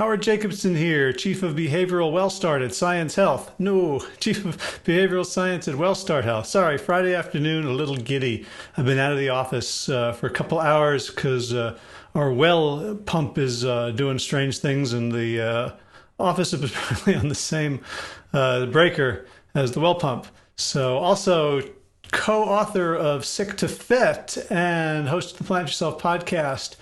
Howard Jacobson here, Chief of Behavioral WellStart at Science Health. No, Chief of Behavioral Science at WellStart Health. Sorry, Friday afternoon, a little giddy. I've been out of the office for a couple hours because our well pump is doing strange things, and the office is apparently on the same breaker as the well pump. So also co-author of Sick to Fit and host of the Plant Yourself podcast.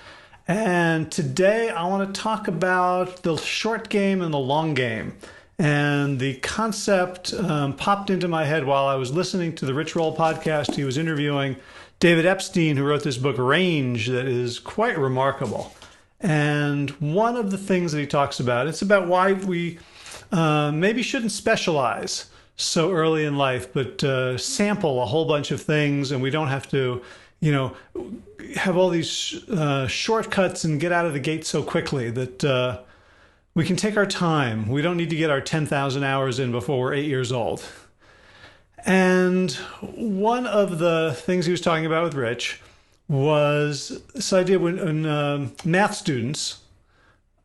And today I want to talk about the short game and the long game. And the concept popped into my head while I was listening to the Rich Roll podcast. He was interviewing David Epstein, who wrote this book, Range, that is quite remarkable. And one of the things that he talks about, it's about why we maybe shouldn't specialize so early in life, but sample a whole bunch of things, and we don't have to, have all these shortcuts and get out of the gate so quickly that we can take our time. We don't need to get our 10,000 hours in before we're 8 years old. And one of the things he was talking about with Rich was this idea when math students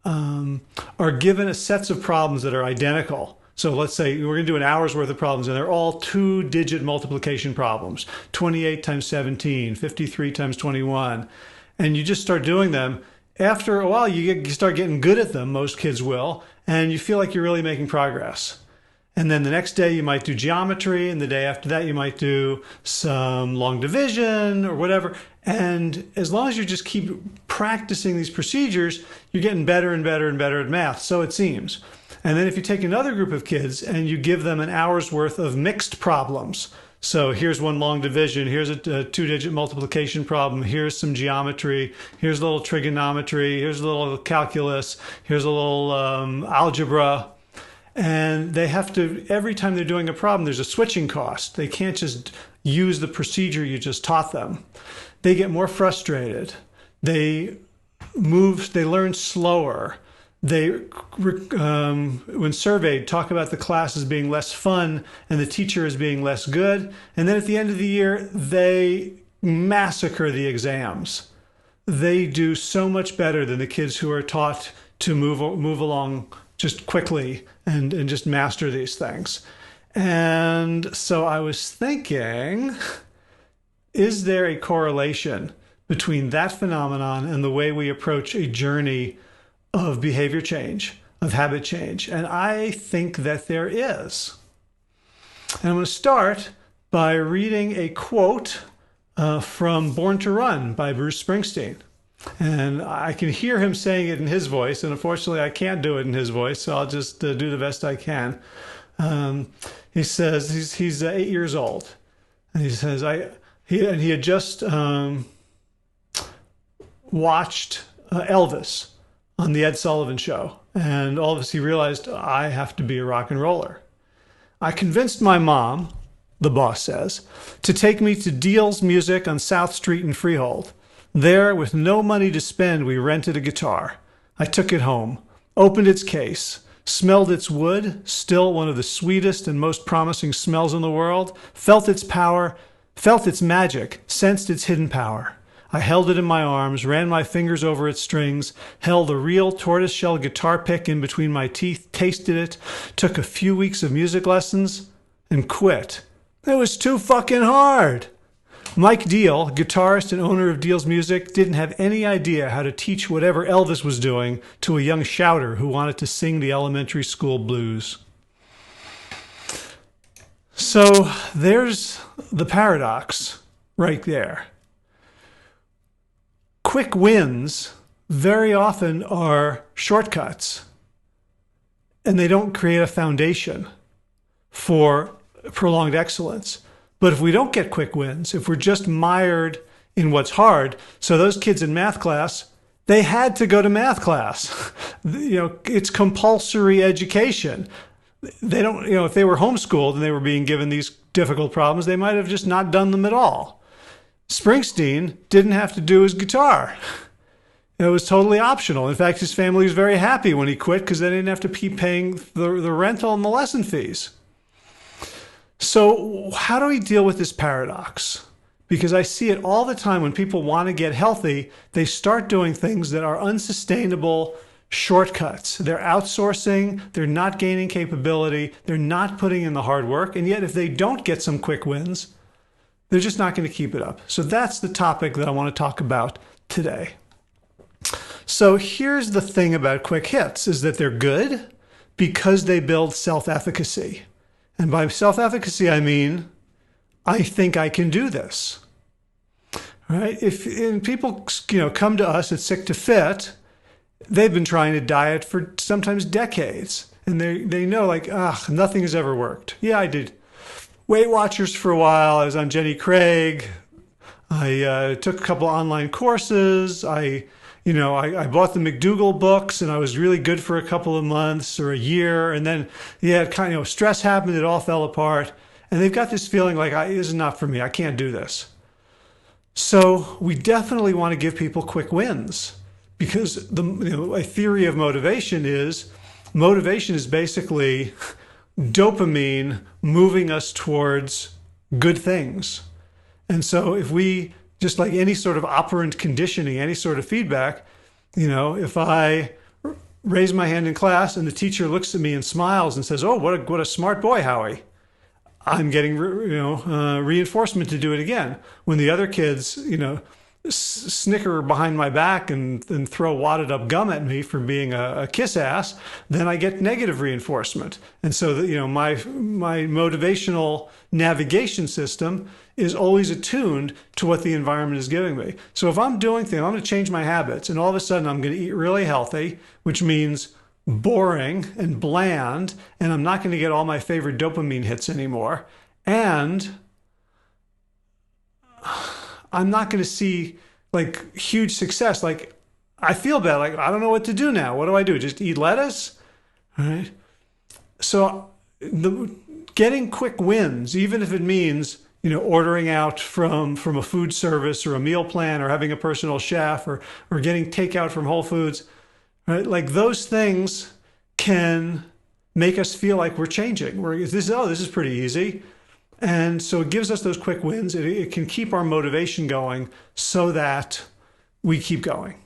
are given sets of problems that are identical. So let's say we're going to do an hour's worth of problems, and they're all 2-digit multiplication problems, 28 times 17, 53 times 21. And you just start doing them. After a while, you start getting good at them, most kids will, and you feel like you're really making progress. And then the next day you might do geometry, and the day after that you might do some long division or whatever. And as long as you just keep practicing these procedures, you're getting better and better and better at math, so it seems. And then if you take another group of kids and you give them an hour's worth of mixed problems, so here's one long division, here's a 2-digit multiplication problem, here's some geometry, here's a little trigonometry, here's a little calculus, here's a little algebra. And they have to, every time they're doing a problem, there's a switching cost. They can't just use the procedure you just taught them. They get more frustrated. They learn slower. They, when surveyed, talk about the class as being less fun and the teacher as being less good. And then at the end of the year, they massacre the exams. They do so much better than the kids who are taught to move along just quickly and just master these things. And so I was thinking, is there a correlation between that phenomenon and the way we approach a journey of behavior change, of habit change? And I think that there is. And I'm going to start by reading a quote from Born to Run by Bruce Springsteen. And I can hear him saying it in his voice, and unfortunately I can't do it in his voice, so I'll just do the best I can. He says he's 8 years old, and he says he had just watched Elvis on the Ed Sullivan Show, and all of a sudden he realized, I have to be a rock and roller. I convinced my mom, the boss says, to take me to Deal's Music on South Street in Freehold. There, with no money to spend, we rented a guitar. I took it home, opened its case, smelled its wood, still one of the sweetest and most promising smells in the world, felt its power, felt its magic, sensed its hidden power. I held it in my arms, ran my fingers over its strings, held a real tortoiseshell guitar pick in between my teeth, tasted it, took a few weeks of music lessons, and quit. It was too fucking hard. Mike Deal, guitarist and owner of Deal's Music, didn't have any idea how to teach whatever Elvis was doing to a young shouter who wanted to sing the elementary school blues. So there's the paradox right there. Quick wins very often are shortcuts, and they don't create a foundation for prolonged excellence. But if we don't get quick wins, if we're just mired in what's hard, so those kids in math class, they had to go to math class. It's compulsory education. They don't, if they were homeschooled and they were being given these difficult problems, they might have just not done them at all. Springsteen didn't have to do his guitar. It was totally optional. In fact, his family was very happy when he quit because they didn't have to keep paying the rental and the lesson fees. So how do we deal with this paradox? Because I see it all the time when people want to get healthy, they start doing things that are unsustainable shortcuts. They're outsourcing, they're not gaining capability, they're not putting in the hard work, and yet if they don't get some quick wins, they're just not going to keep it up. So that's the topic that I want to talk about today. So here's the thing about quick hits, is that they're good because they build self-efficacy. And by self-efficacy, I mean, I think I can do this. Right? If people come to us at Sick to Fit, they've been trying to diet for sometimes decades. And they know, like, nothing has ever worked. Yeah, I did Weight Watchers for a while. I was on Jenny Craig. I took a couple online courses. I bought the McDougall books, and I was really good for a couple of months or a year. And then, stress happened. It all fell apart. And they've got this feeling like, this is not for me. I can't do this. So we definitely want to give people quick wins, because a theory of motivation is basically dopamine moving us towards good things. And so if we, just like any sort of operant conditioning, any sort of feedback, if I raise my hand in class and the teacher looks at me and smiles and says, "Oh, what a smart boy, Howie," I'm getting reinforcement to do it again. When the other kids, snicker behind my back and throw wadded up gum at me for being a kiss ass, then I get negative reinforcement. And so that, my motivational navigation system is always attuned to what the environment is giving me. So if I'm doing things, I'm going to change my habits, and all of a sudden I'm going to eat really healthy, which means boring and bland, and I'm not going to get all my favorite dopamine hits anymore. And I'm not going to see like huge success. Like, I feel bad. Like, I don't know what to do now. What do I do? Just eat lettuce? All right. So getting quick wins, even if it means, ordering out from a food service or a meal plan, or having a personal chef, or getting takeout from Whole Foods, right? Like, those things can make us feel like we're changing. This is pretty easy. And so it gives us those quick wins. It can keep our motivation going so that we keep going.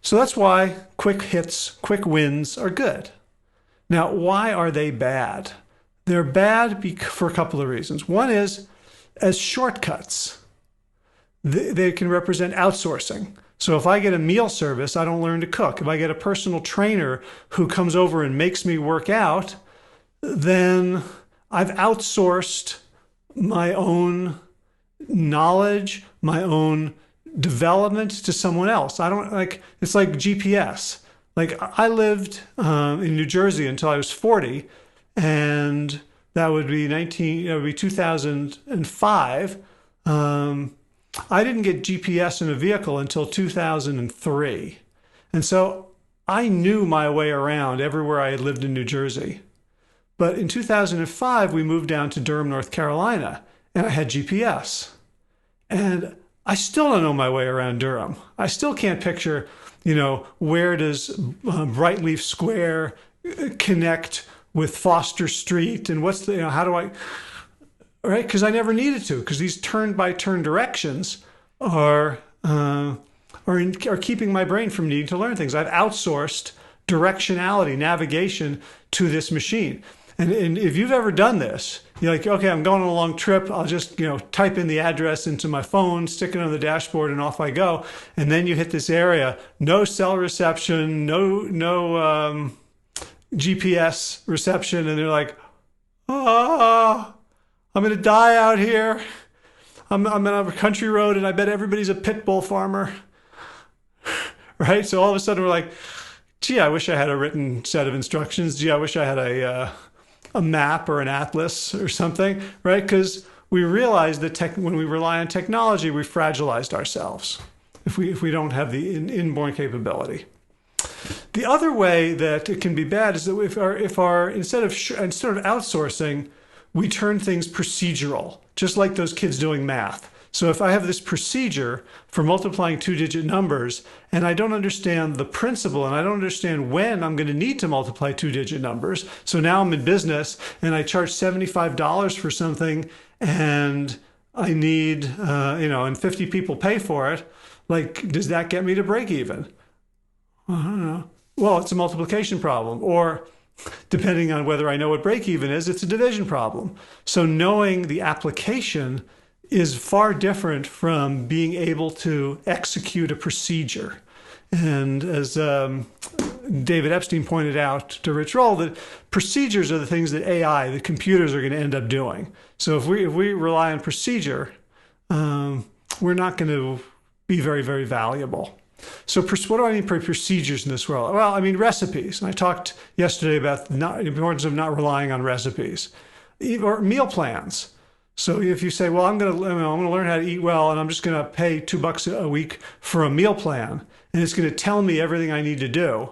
So that's why quick hits, quick wins are good. Now, why are they bad? They're bad for a couple of reasons. One is, as shortcuts, they can represent outsourcing. So if I get a meal service, I don't learn to cook. If I get a personal trainer who comes over and makes me work out, then I've outsourced my own knowledge, my own development to someone else. It's like GPS. Like, I lived in New Jersey until I was 40, and that would be 2005. I didn't get GPS in a vehicle until 2003. And so I knew my way around everywhere I had lived in New Jersey. But in 2005, we moved down to Durham, North Carolina, and I had GPS. And I still don't know my way around Durham. I still can't picture, where does Brightleaf Square connect with Foster Street, and what's how do I, right? Because I never needed to, because these turn-by-turn directions are keeping my brain from needing to learn things. I've outsourced directionality, navigation to this machine. And if you've ever done this, you're like, okay, I'm going on a long trip. I'll just, type in the address into my phone, stick it on the dashboard, and off I go. And then you hit this area, no cell reception, no GPS reception. And they're like, I'm going to die out here. I'm on a country road, and I bet everybody's a pit bull farmer. Right? So all of a sudden we're like, gee, I wish I had a written set of instructions. Gee, I wish I had a map or an atlas or something, right? Because we realize that when we rely on technology, we fragilized ourselves if we don't have the inborn capability. The other way that it can be bad is that if our instead of outsourcing, we turn things procedural, just like those kids doing math. So if I have this procedure for multiplying two-digit numbers, and I don't understand the principle, and I don't understand when I'm going to need to multiply two-digit numbers, so now I'm in business and I charge $75 for something, and I need, and 50 people pay for it, like, does that get me to break even? Well, I don't know. Well, it's a multiplication problem. Or depending on whether I know what break even is, it's a division problem. So knowing the application is far different from being able to execute a procedure. And as David Epstein pointed out to Rich Roll, that procedures are the things that AI, the computers, are going to end up doing. So if we rely on procedure, we're not going to be very, very valuable. So what do I mean by procedures in this world? Well, I mean recipes. And I talked yesterday about the importance of not relying on recipes. Or meal plans. So if you say, well, I'm going to learn how to eat well, and I'm just going to pay $2 a week for a meal plan, and it's going to tell me everything I need to do.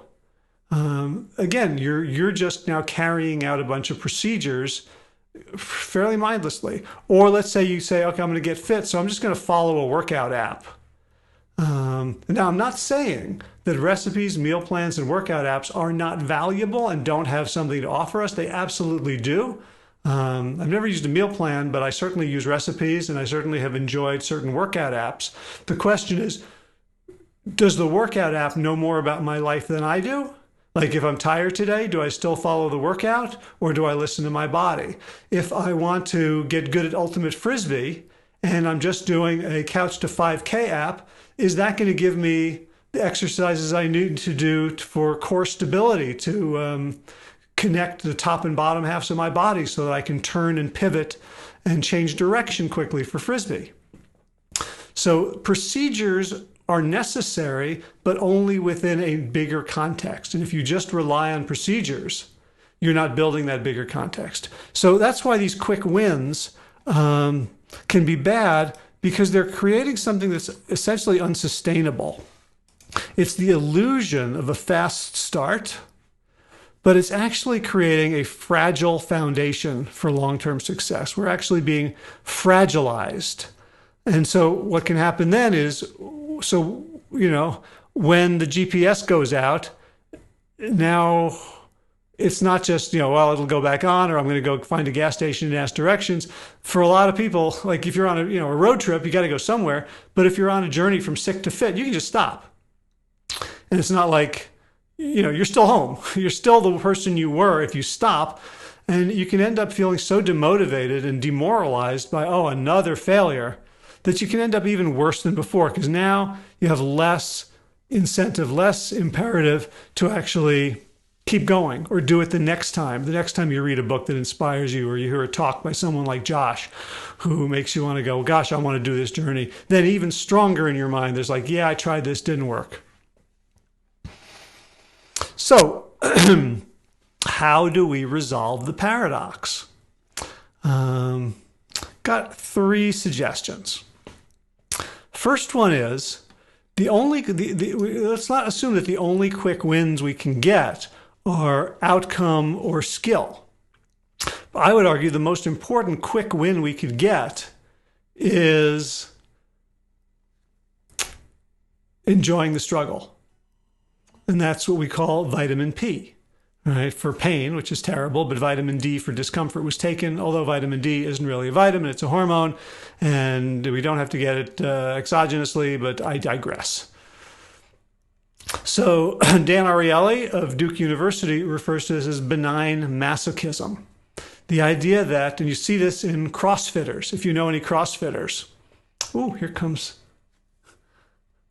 Again, you're just now carrying out a bunch of procedures fairly mindlessly. Or let's say you say, okay, I'm going to get fit, so I'm just going to follow a workout app. Now, I'm not saying that recipes, meal plans, and workout apps are not valuable and don't have something to offer us. They absolutely do. I've never used a meal plan, but I certainly use recipes, and I certainly have enjoyed certain workout apps. The question is, does the workout app know more about my life than I do? Like if I'm tired today, do I still follow the workout, or do I listen to my body? If I want to get good at ultimate frisbee and I'm just doing a couch to 5K app, is that going to give me the exercises I need to do for core stability, to connect the top and bottom halves of my body so that I can turn and pivot and change direction quickly for frisbee? So procedures are necessary, but only within a bigger context. And if you just rely on procedures, you're not building that bigger context. So that's why these quick wins can be bad, because they're creating something that's essentially unsustainable. It's the illusion of a fast start, but it's actually creating a fragile foundation for long-term success. We're actually being fragilized. And so what can happen then is, when the GPS goes out, now it's not just, well, it'll go back on, or I'm going to go find a gas station and ask directions. For a lot of people, like if you're on a road trip, you got to go somewhere. But if you're on a journey from sick to fit, you can just stop. And it's not like, you're still home. You're still the person you were if you stop. And you can end up feeling so demotivated and demoralized by, another failure, that you can end up even worse than before, because now you have less incentive, less imperative to actually keep going or do it the next time. The next time you read a book that inspires you, or you hear a talk by someone like Josh who makes you want to go, gosh, I want to do this journey. Then even stronger in your mind, there's like, yeah, I tried this, didn't work. So how do we resolve the paradox? Got 3 suggestions. First one is, let's not assume that the only quick wins we can get are outcome or skill. I would argue the most important quick win we could get is enjoying the struggle. And that's what we call vitamin P, right? For pain, which is terrible, but vitamin D for discomfort was taken, although vitamin D isn't really a vitamin, it's a hormone, and we don't have to get it exogenously, but I digress. So Dan Ariely of Duke University refers to this as benign masochism. The idea that, and you see this in CrossFitters, if you know any CrossFitters. Oh, here comes,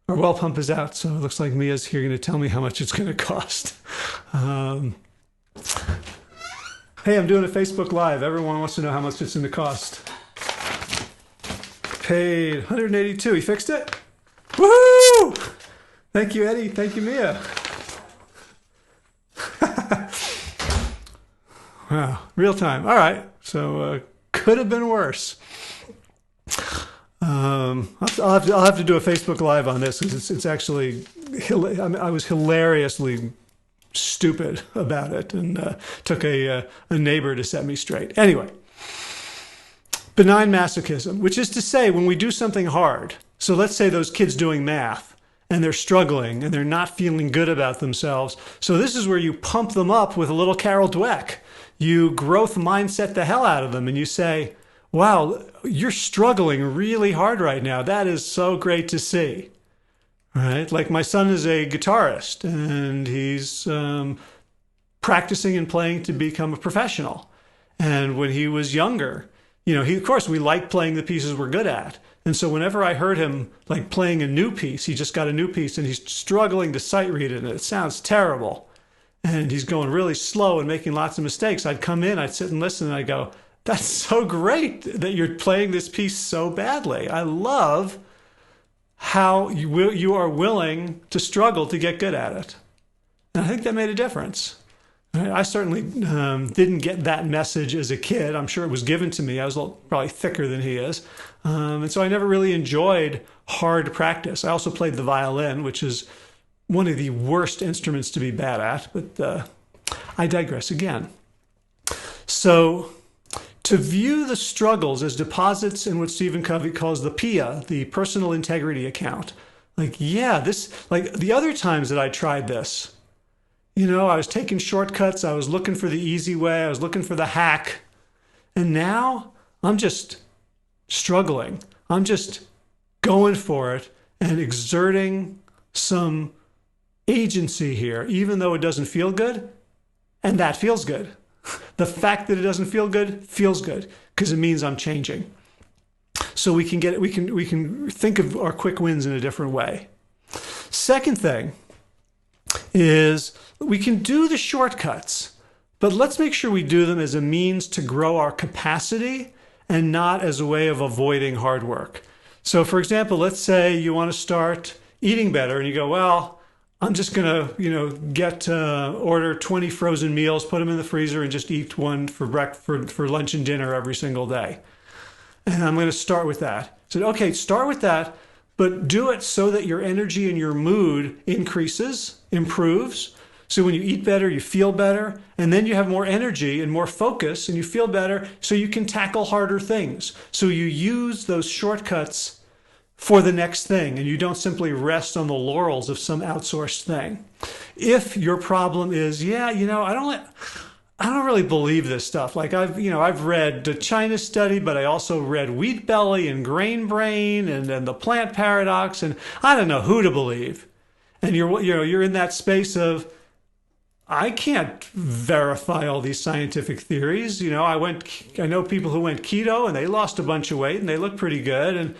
our well pump is out, so it looks like Mia's here going to tell me how much it's going to cost. Hey, I'm doing a Facebook Live. Everyone wants to know how much it's going to cost. Paid $182. He fixed it? Woohoo! Thank you, Eddie. Thank you, Mia. Wow, real time. All right. So could have been worse. I'll have to do a Facebook Live on this, because it's actually, I was hilariously stupid about it, and took a neighbor to set me straight. Anyway, benign masochism, which is to say, when we do something hard, so let's say those kids doing math, and they're struggling, and they're not feeling good about themselves. So this is where you pump them up with a little Carol Dweck. You growth mindset the hell out of them, and you say, wow, you're struggling really hard right now. That is so great to see. Right? Like my son is a guitarist, and he's practicing and playing to become a professional. And when he was younger, of course, we like playing the pieces we're good at. And so whenever I heard him like playing a new piece, he just got a new piece and he's struggling to sight read it and it sounds terrible. And he's going really slow and making lots of mistakes. I'd come in, I'd sit and listen, and I'd go, that's so great that you're playing this piece so badly. I love how you are willing to struggle to get good at it. And I think that made a difference. I certainly didn't get that message as a kid. I'm sure it was given to me. I was probably thicker than he is. And so I never really enjoyed hard practice. I also played the violin, which is one of the worst instruments to be bad at. But I digress again. So to view the struggles as deposits in what Stephen Covey calls the PIA, the personal integrity account. The other times that I tried this, I was taking shortcuts. I was looking for the easy way. I was looking for the hack. And now I'm just struggling. I'm just going for it and exerting some agency here, even though it doesn't feel good. And that feels good. The fact that it doesn't feel good feels good because it means I'm changing. So we can think of our quick wins in a different way. Second thing is we can do the shortcuts, but let's make sure we do them as a means to grow our capacity and not as a way of avoiding hard work. So for example, let's say you want to start eating better and you go, well, I'm just going to, order 20 frozen meals, put them in the freezer and just eat one for breakfast, for lunch and dinner every single day. And I'm going to start with that. So, okay, start with that, but do it so that your energy and your mood increases, improves. So when you eat better, you feel better, and then you have more energy and more focus, and you feel better, so you can tackle harder things. So you use those shortcuts for the next thing, and you don't simply rest on the laurels of some outsourced thing. If your problem is, I don't really believe this stuff. Like I've read the China study, but I also read Wheat Belly and Grain Brain and the Plant Paradox, and I don't know who to believe. And you're in that space of, I can't verify all these scientific theories. I know people who went keto and they lost a bunch of weight and they look pretty good. And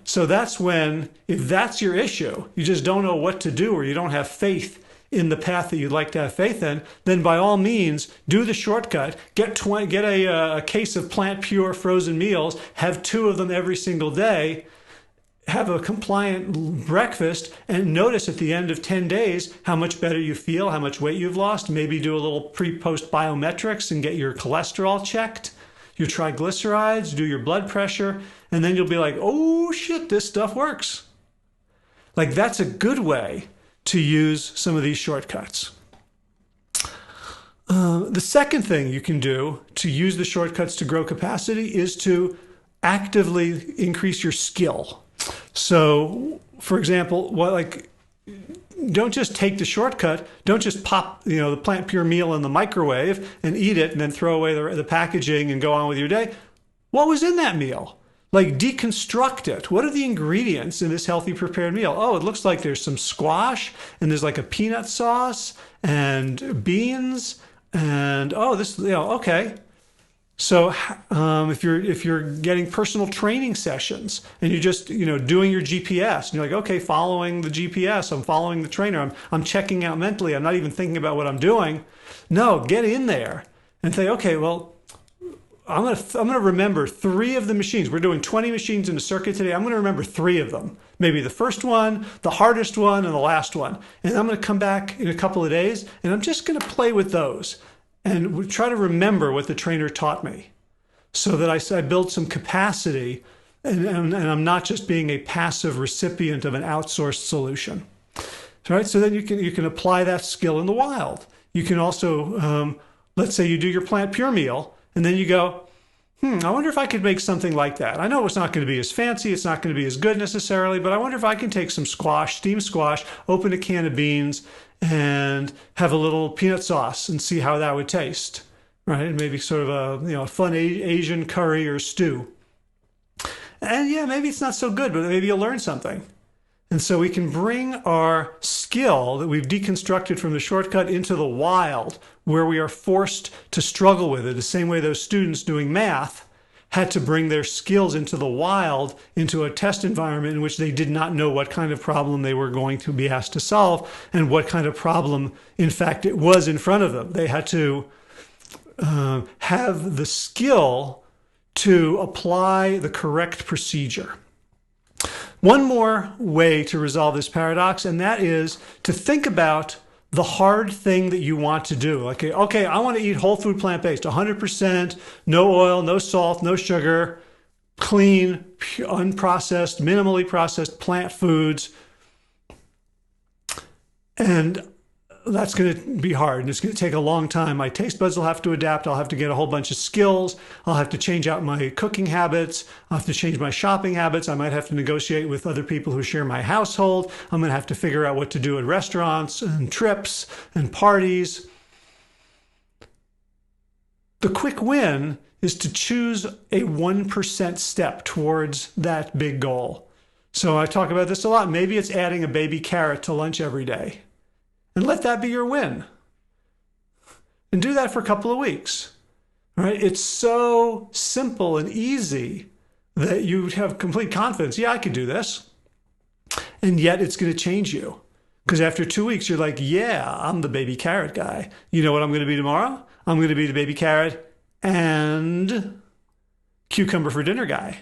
so that's when, if that's your issue, you just don't know what to do or you don't have faith in the path that you'd like to have faith in, then by all means, do the shortcut, get a case of plant pure frozen meals, have 2 of them every single day, have a compliant breakfast, and notice at the end of 10 days how much better you feel, how much weight you've lost. Maybe do a little pre-post biometrics and get your cholesterol checked, your triglycerides, do your blood pressure, and then you'll be like, oh shit, this stuff works. Like that's a good way to use some of these shortcuts. The second thing you can do to use the shortcuts to grow capacity is to actively increase your skill. So, for example, don't just take the shortcut. Don't just pop, the plant pure meal in the microwave and eat it and then throw away the packaging and go on with your day. What was in that meal? Like deconstruct it. What are the ingredients in this healthy prepared meal? Oh, it looks like there's some squash and there's like a peanut sauce and beans and okay. So if you're getting personal training sessions and you're just doing your GPS and you're like, okay, following the GPS, I'm following the trainer, I'm checking out mentally, I'm not even thinking about what I'm doing. No, get in there and say, okay, well, I'm gonna remember 3 of the machines. We're doing 20 machines in a circuit today. I'm gonna remember 3 of them. Maybe the first one, the hardest one, and the last one. And I'm gonna come back in a couple of days and I'm just gonna play with those and try to remember what the trainer taught me so that I build some capacity and I'm not just being a passive recipient of an outsourced solution. Right? So then you can apply that skill in the wild. You can also, let's say you do your plant pure meal and then you go, I wonder if I could make something like that. I know it's not going to be as fancy, it's not going to be as good necessarily, but I wonder if I can take some squash, steamed squash, open a can of beans, and have a little peanut sauce and see how that would taste, right? Maybe sort of a fun Asian curry or stew. And yeah, maybe it's not so good, but maybe you'll learn something. And so we can bring our skill that we've deconstructed from the shortcut into the wild, where we are forced to struggle with it, the same way those students doing math had to bring their skills into the wild, into a test environment in which they did not know what kind of problem they were going to be asked to solve and what kind of problem, in fact, it was in front of them. They had to have the skill to apply the correct procedure. One more way to resolve this paradox, and that is to think about the hard thing that you want to do. Like, okay, I want to eat whole food, plant-based, 100%, no oil, no salt, no sugar, clean, unprocessed, minimally processed plant foods. And that's going to be hard, and it's going to take a long time. My taste buds will have to adapt. I'll have to get a whole bunch of skills. I'll have to change out my cooking habits. I'll have to change my shopping habits. I might have to negotiate with other people who share my household. I'm going to have to figure out what to do at restaurants and trips and parties. The quick win is to choose a 1% step towards that big goal. So I talk about this a lot. Maybe it's adding a baby carrot to lunch every day. And let that be your win. And do that for a couple of weeks. Right? It's so simple and easy that you have complete confidence. Yeah, I could do this. And yet it's going to change you. Because after 2 weeks, you're like, yeah, I'm the baby carrot guy. You know what I'm going to be tomorrow? I'm going to be the baby carrot and cucumber for dinner guy.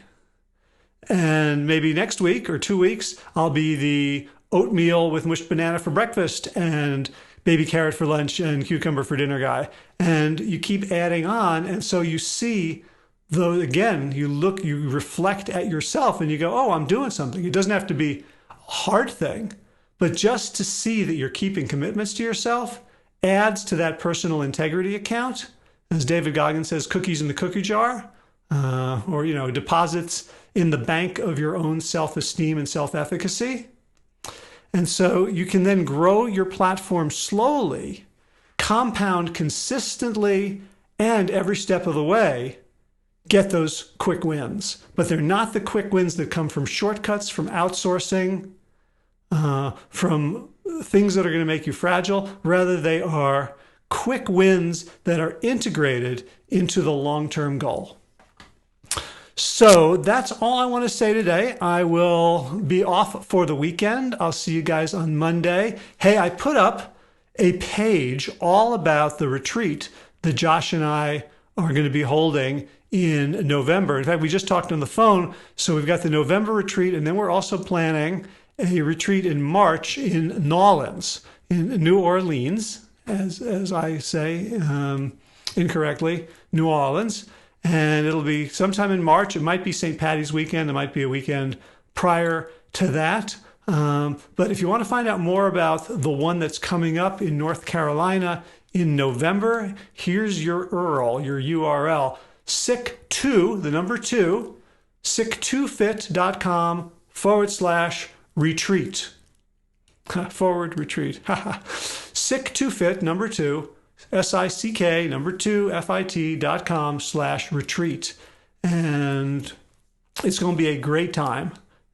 And maybe next week or 2 weeks, I'll be the oatmeal with mushed banana for breakfast and baby carrot for lunch and cucumber for dinner guy. And you keep adding on. And so you see, though, again, you reflect at yourself and you go, oh, I'm doing something. It doesn't have to be a hard thing, but just to see that you're keeping commitments to yourself adds to that personal integrity account. As David Goggins says, cookies in the cookie jar, or, deposits in the bank of your own self-esteem and self-efficacy. And so you can then grow your platform slowly, compound consistently, and every step of the way, get those quick wins. But they're not the quick wins that come from shortcuts, from outsourcing, from things that are going to make you fragile. Rather, they are quick wins that are integrated into the long-term goal. So that's all I want to say today. I will be off for the weekend. I'll see you guys on Monday. Hey, I put up a page all about the retreat that Josh and I are going to be holding in November. In fact, we just talked on the phone. So we've got the November retreat, and then we're also planning a retreat in March in Nolens, in New Orleans, as I say incorrectly, New Orleans. And it'll be sometime in March. It might be St. Patty's weekend. It might be a weekend prior to that. But if you want to find out more about the one that's coming up in North Carolina in November, here's your URL, sick2, the number 2, sick2fit.com/retreat. Forward retreat. Sick2fit, number 2, SICK, number 2, FIT.com/retreat. And it's going to be a great time.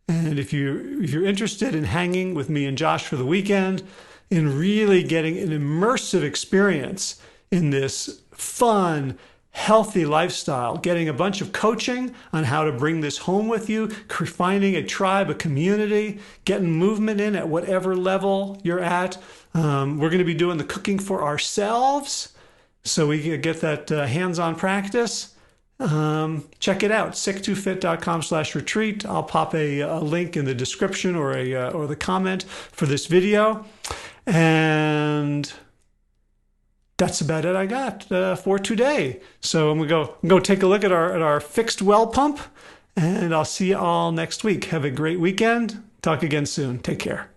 And if you're interested in hanging with me and Josh for the weekend, in really getting an immersive experience in this fun, healthy lifestyle, getting a bunch of coaching on how to bring this home with you, finding a tribe, a community, getting movement in at whatever level you're at. We're going to be doing the cooking for ourselves so we can get that hands-on practice. Check it out, sick2fit.com/retreat. I'll pop a link in the description or the comment for this video. And that's about it I got for today. So I'm gonna go take a look at our fixed well pump, and I'll see you all next week. Have a great weekend. Talk again soon. Take care.